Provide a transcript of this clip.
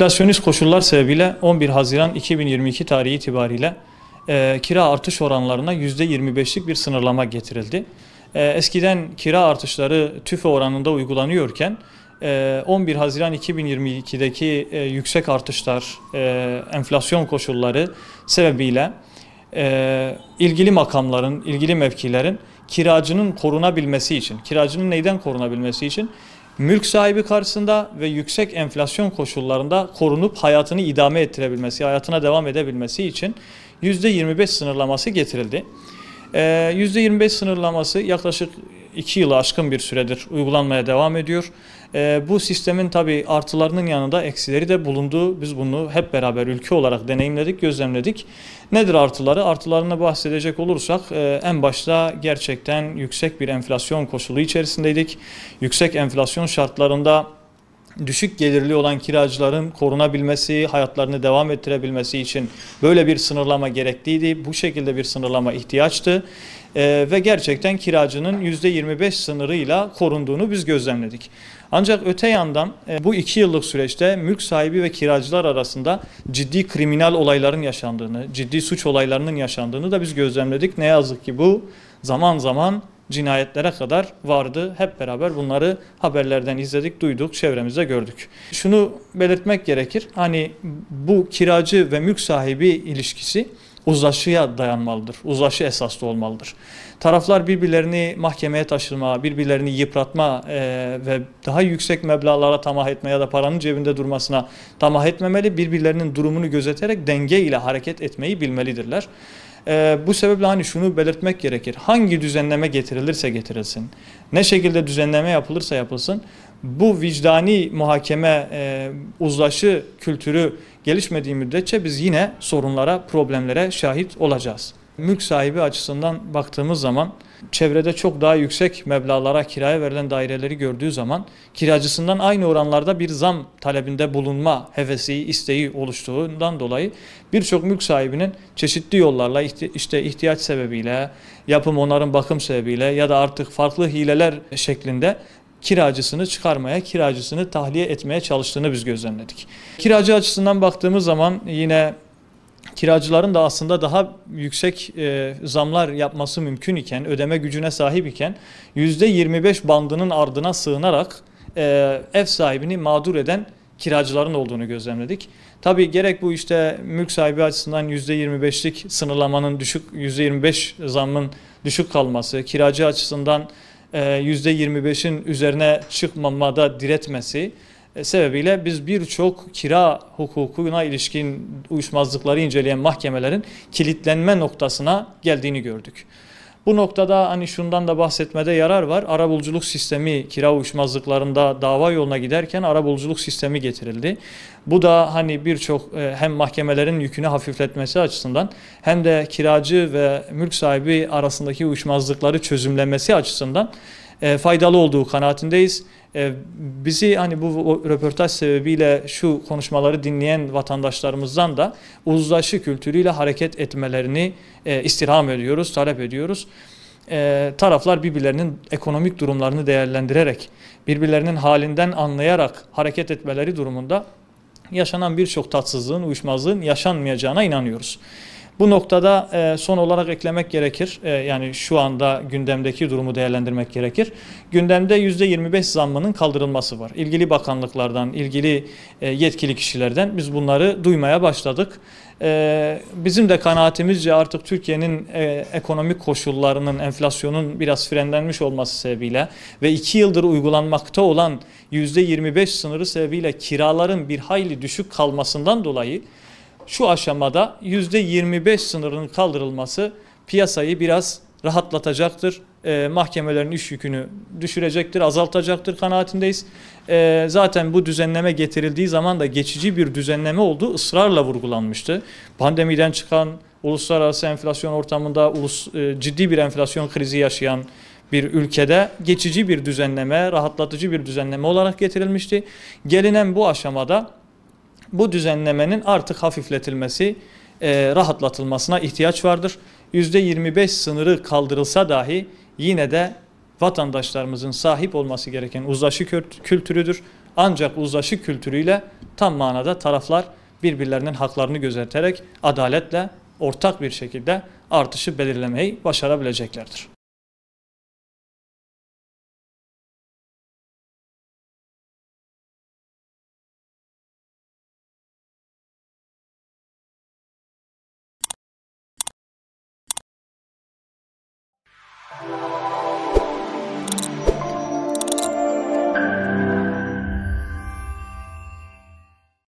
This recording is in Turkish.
Enflasyonist koşullar sebebiyle 11 Haziran 2022 tarihi itibariyle kira artış oranlarına %25'lik bir sınırlama getirildi. Eskiden kira artışları tüfe oranında uygulanıyorken 11 Haziran 2022'deki yüksek artışlar, enflasyon koşulları sebebiyle ilgili makamların, ilgili mevkilerin kiracının korunabilmesi için, kiracının neyden korunabilmesi için? Mülk sahibi karşısında ve yüksek enflasyon koşullarında korunup hayatını idame ettirebilmesi, hayatına devam edebilmesi için %25 sınırlaması getirildi. %25 sınırlaması yaklaşık 2 yılı aşkın bir süredir uygulanmaya devam ediyor. Bu sistemin tabii artılarının yanında eksileri de bulundu. Biz bunu hep beraber ülke olarak deneyimledik, gözlemledik. Nedir artıları? Artılarına bahsedecek olursak en başta gerçekten yüksek bir enflasyon koşulu içerisindeydik. Yüksek enflasyon şartlarında düşük gelirli olan kiracıların korunabilmesi, hayatlarını devam ettirebilmesi için böyle bir sınırlama gerekliydi. Bu şekilde bir sınırlama ihtiyaçtı. Ve gerçekten kiracının %25 sınırıyla korunduğunu biz gözlemledik. Ancak öte yandan bu 2 yıllık süreçte mülk sahibi ve kiracılar arasında ciddi kriminal olayların yaşandığını, ciddi suç olaylarının yaşandığını da biz gözlemledik. Ne yazık ki bu zaman zaman cinayetlere kadar vardı. Hep beraber bunları haberlerden izledik, duyduk, çevremizde gördük. Şunu belirtmek gerekir. Hani bu kiracı ve mülk sahibi ilişkisi uzlaşıya dayanmalıdır. Uzlaşı esaslı olmalıdır. Taraflar birbirlerini mahkemeye taşırma, birbirlerini yıpratma ve daha yüksek meblağlara tamah etme ya da paranın cebinde durmasına tamah etmemeli. Birbirlerinin durumunu gözeterek denge ile hareket etmeyi bilmelidirler. Bu sebeple hani şunu belirtmek gerekir. Hangi düzenleme getirilirse getirilsin, ne şekilde düzenleme yapılırsa yapılsın, bu vicdani muhakeme, uzlaşı kültürü gelişmediği müddetçe biz yine sorunlara, problemlere şahit olacağız. Mülk sahibi açısından baktığımız zaman çevrede çok daha yüksek meblağlara kiraya verilen daireleri gördüğü zaman kiracısından aynı oranlarda bir zam talebinde bulunma hevesi, isteği oluştuğundan dolayı birçok mülk sahibinin çeşitli yollarla işte ihtiyaç sebebiyle, yapım onarım bakım sebebiyle ya da artık farklı hileler şeklinde kiracısını çıkarmaya, kiracısını tahliye etmeye çalıştığını biz gözlemledik. Kiracı açısından baktığımız zaman yine kiracıların da aslında daha yüksek zamlar yapması mümkün iken, ödeme gücüne sahip iken %25 bandının ardına sığınarak ev sahibini mağdur eden kiracıların olduğunu gözlemledik. Tabii gerek bu işte mülk sahibi açısından %25'lik sınırlamanın düşük, %25 zammın düşük kalması, kiracı açısından %25'in üzerine çıkmamada diretmesi sebebiyle biz birçok kira hukukuna ilişkin uyuşmazlıkları inceleyen mahkemelerin kilitlenme noktasına geldiğini gördük. Bu noktada hani şundan da bahsetmede yarar var. Arabuluculuk sistemi kira uyuşmazlıklarında dava yoluna giderken arabuluculuk sistemi getirildi. Bu da hani birçok hem mahkemelerin yükünü hafifletmesi açısından hem de kiracı ve mülk sahibi arasındaki uyuşmazlıkları çözümlemesi açısından faydalı olduğu kanaatindeyiz. Bizi hani bu röportaj sebebiyle şu konuşmaları dinleyen vatandaşlarımızdan da uzlaşı kültürüyle hareket etmelerini istirham ediyoruz, talep ediyoruz. Taraflar birbirlerinin ekonomik durumlarını değerlendirerek, birbirlerinin halinden anlayarak hareket etmeleri durumunda yaşanan birçok tatsızlığın, uyuşmazlığın yaşanmayacağına inanıyoruz. Bu noktada son olarak eklemek gerekir, yani şu anda gündemdeki durumu değerlendirmek gerekir. Gündemde %25 zammının kaldırılması var. İlgili bakanlıklardan, ilgili yetkili kişilerden biz bunları duymaya başladık. Bizim de kanaatimizce artık Türkiye'nin ekonomik koşullarının, enflasyonun biraz frenlenmiş olması sebebiyle ve 2 yıldır uygulanmakta olan %25 sınırı sebebiyle kiraların bir hayli düşük kalmasından dolayı şu aşamada %25 sınırının kaldırılması piyasayı biraz rahatlatacaktır. Mahkemelerin iş yükünü düşürecektir, azaltacaktır kanaatindeyiz. Zaten bu düzenleme getirildiği zaman da geçici bir düzenleme olduğu ısrarla vurgulanmıştı. Pandemiden çıkan uluslararası enflasyon ortamında ciddi bir enflasyon krizi yaşayan bir ülkede geçici bir düzenleme, rahatlatıcı bir düzenleme olarak getirilmişti. Gelinen bu aşamada bu düzenlemenin artık hafifletilmesi, rahatlatılmasına ihtiyaç vardır. %25 sınırı kaldırılsa dahi yine de vatandaşlarımızın sahip olması gereken uzlaşı kültürüdür. Ancak uzlaşı kültürüyle tam manada taraflar birbirlerinin haklarını gözeterek adaletle ortak bir şekilde artışı belirlemeyi başarabileceklerdir.